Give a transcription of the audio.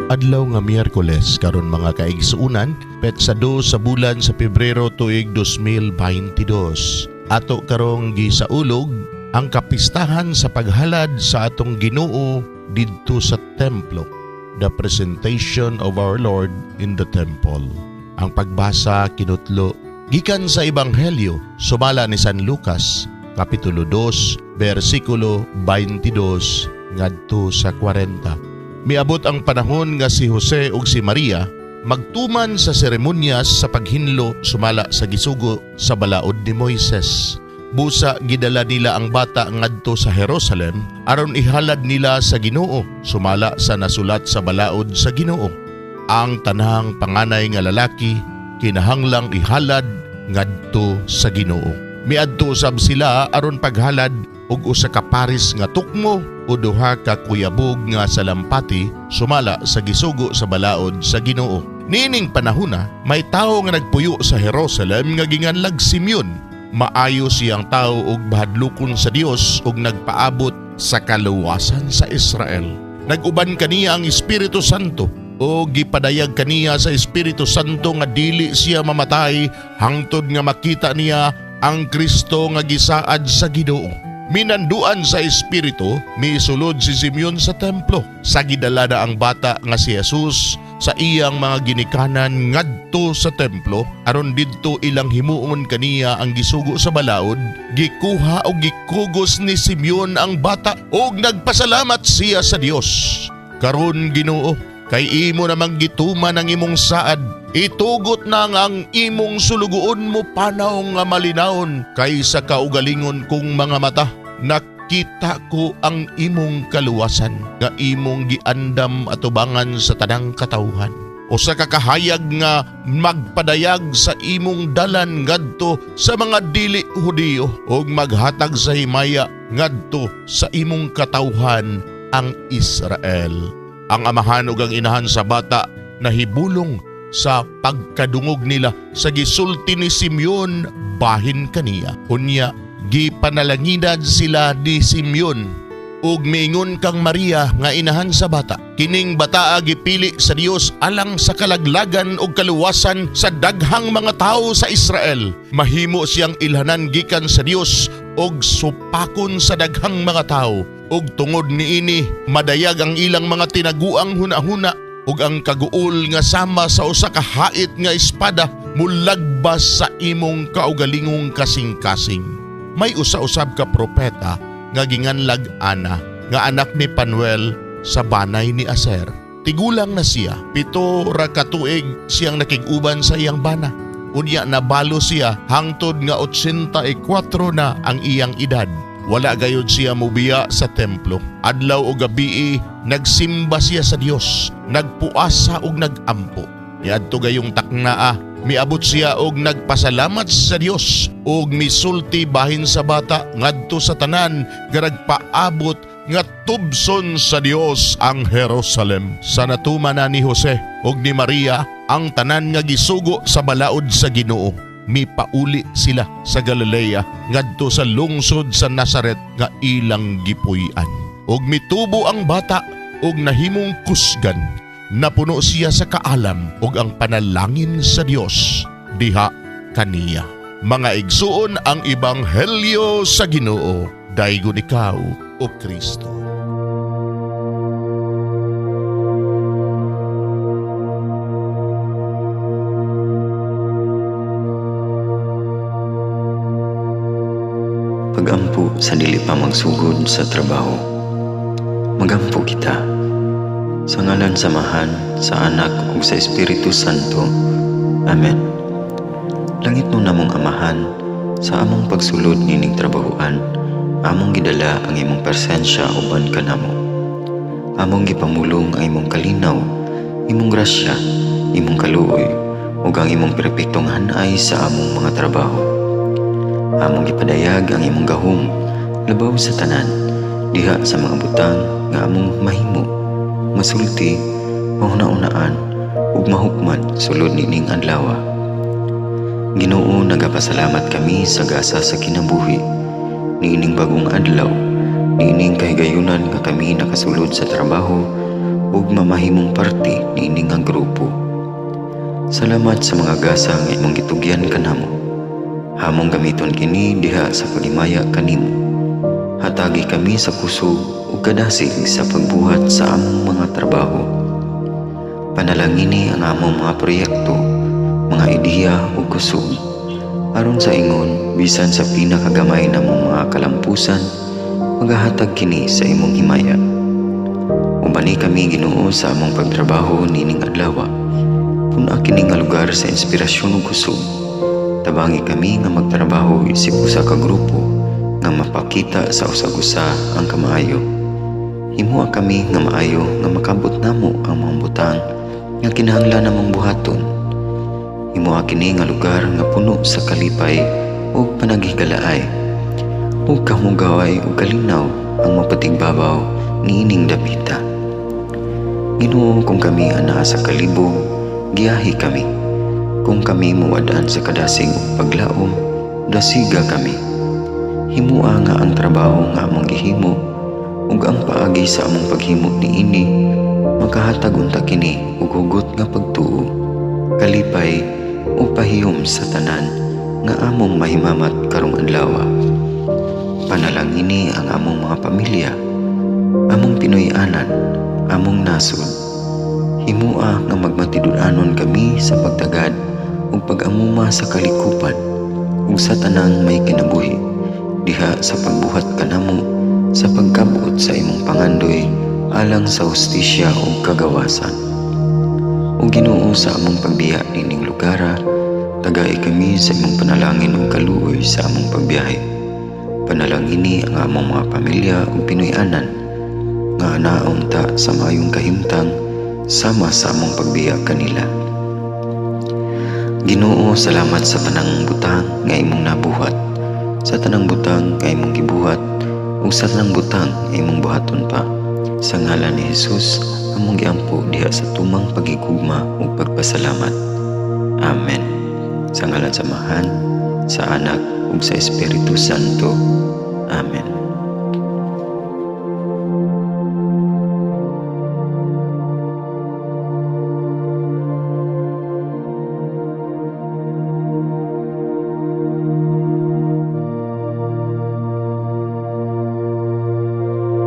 Adlaw nga Miyerkules karon mga kaigsuunan, petsa 2 sa bulan sa Pebrero tuig 2022. Ato karong gisaulog ang kapistahan sa paghalad sa atong Ginoo didto sa templo. The presentation of our Lord in the temple. Ang pagbasa kinutlo gikan sa Ebanghelyo sumala ni San Lucas, kapitulo 2, bersikulo 22 ngadto sa 40. Miabot ang panahon nga si Jose ug si Maria magtuman sa seremonyas sa paghinlo sumala sa gisugo sa balaod ni Moises. Busa gidala nila ang bata ngadto sa Jerusalem aron ihalad nila sa Ginoo sumala sa nasulat sa balaod sa Ginoo. Ang tanang panganay nga lalaki kinahanglang ihalad ngadto sa Ginoo. Miadto usab sila aron paghalad og usa ka paris nga tukmo o duha ka kuyabog nga salampati sumala sa gisugo sa balaod sa Ginoo. Niining panahona may tawo nga nagpuyo sa Jerusalem nga ginganlag Simeon. Maayo siyang tawo og bahadlukon sa Dios ug nagpaabot sa kaluwasan sa Israel. Naguban kaniya ang Espiritu Santo o gipadayag kaniya sa Espiritu Santo nga dili siya mamatay hangtod nga makita niya ang Kristo nga gisaad sa Ginoo. Minanduan sa Espiritu, misulod si Simeon sa templo. Sa gidala na ang bata nga si Jesus sa iyang mga ginikanan ngadto sa templo, aron didto ilang himuon kaniya ang gisugo sa balaod, gikuha o gikugos ni Simeon ang bata o nagpasalamat siya sa Dios. Karon Ginoo, kay imo namang gituman ang imong saad, itugot na nga ang imong sulugoon mo panaw nga malinawon kaysa kaugalingon kong mga mata. Nakita ko ang imong kaluwasan nga imong giandam atubangan sa tanang katawhan. O sa kakahayag nga magpadayag sa imong dalan ngadto sa mga dili Hudiyo o maghatag sa himaya ngadto sa imong katawhan ang Israel. Ang amahan ug ang inahan sa bata nahibulong sa pagkadungog nila sa gisulti ni Simeon bahin kaniya. Unya gipanalangidad sila ni Simeon ug miingon kang Maria nga inahan sa bata. Kining bataa gipili sa Dios alang sa kalaglagan ug kaluwasan sa daghang mga tawo sa Israel. Mahimo siyang ilhanan gikan sa Dios ug supakon sa daghang mga tawo. Ug tungod niini madayag ang ilang mga tinaguang hunahuna ug ang kaguol nga sama sa usa ka hait nga espada mulagbas sa imong kaugalingong kasing-kasing. May usa-usab ka propeta nga ginganlag Ana nga anak ni Panuel sa banay ni Aser. Tigulang na siya, 7 ra ka tuig siyang nakig-uban sa iyang bana. Unya nabalo siya hangtod nga 84 na ang iyang edad. Wala gayud siya mubiya sa templo. Adlaw o gabi nagsimba siya sa Dios, nagpuasa ug nagampo. Niadto gayong taknaa, miabot siya og nagpasalamat sa Dios ug misulti bahin sa bata ngadto sa tanan nga nagpaabot nga tubson sa Dios ang Jerusalem. Sa natuman na ni Jose ug ni Maria ang tanan nga gisugo sa balaod sa Ginoo. Mipauli sila sa Galilea ngadto sa lungsod sa Nazaret nga ilang gipuy-an. Ug mitubo ang bata ug nahimong kusgan. Napuno siya sa kaalam ug ang panalangin sa Dios diha kaniya. Mga igsuon ang Ebanghelyo sa Ginoo. Daygon ikaw o Kristo. Pagampo sa dili pa magsugod sa trabaho. Magampo kita. Sa ngalan samahan, sa Anak ug sa Espiritu Santo. Amen. Langit mo namong amahan, sa among pagsulod nining trabahoan, among gidala ang imong presensya uban kanamo. Among gipamulong ang imong kalinaw, imong grasya, imong kaluoy, ug ang imong perpektong hanay sa among mga trabaho. Among gipadayag ang imong gahom labaw sa tanan diha sa mga butang nga among mahimo, masulti, mahuna-unaan ug mahukman sulod nining adlaw. Ginoo, nagapasalamat kami sa gasa sa kinabuhi niining bagong adlaw, niining kahigayunan nga kami nakasulod sa trabaho ug mamahimong parte niini nga grupo. Salamat sa mga gasa nga imong gitugyan kanamo. Hamong gamiton kini diha sa pagimaya kanimo. Hatagi kami sa kusog ug kadasig sa pagbuhat sa among mga trabaho. Panalangini ang among mga proyekto, mga ideya ug kusog. Aron sa ingon, bisan sa pinakagamay namong mga kalampusan, magahatag kini sa imong himaya. Ubani kami Ginoo sa among pagtrabaho nining adlaw. Puna kini nga lugar sa inspirasyon ug kusog. Tabangi kami nga magtrabaho isip usa ka grupo nga mapakita sa usag-usa ang kamaayo. Himuha kami nga maayo nga makabot namo ang mga butang nga kinahanglan namong buhaton. Himuha kini nga lugar nga puno sa kalipay ug panagihigalaay. Ug kamugaway ug kalinaw ang mapatigbabaw niining dapita. Ginoo, kung kami anaa sa kalibog, giyahi kami. Kung kami muwadaan sa kadasig ug paglaom, dasiga kami. Himua nga ang trabaho nga among gihimo ug ang paagi sa among paghimo niini makahatag unta kini ug hugot nga pagtuo, kalipay ug pahiyom sa tanan nga among mahimamat karong adlaw. Panalangini ang among mga pamilya, among Pinoy-anan, among nasod. Himua nga magmatidul-anon kami sa pagtagad ug pag-amuma sa kalikupan ug sa tanang may kinabuhi diha sa pagbuhat kanamo sa pagkabuot sa imong pangandoy alang sa hustisya ug kagawasan. Ug Ginoo, sa among pagbiya nining lugar, tagay kami sa imong panalangin ug kaluoy sa among pagbiyahe. Panalangini ang among mga pamilya ug Pinoy-anan nga anaon ta sa maayong kahimtang sama sa among pagbiya kanila. Ginoo, salamat sa tanang butang nga imong nabuhat, sa tanang butang nga imong gibuhat ug sa tanang butang nga imong buhaton pa. Sa ngalan ni Jesus among giampo diha sa tumang pagigugma ug pagpasalamat. Amen. Sa ngalan sa Amahan, sa Anak ug sa Espiritu Santo. Amen.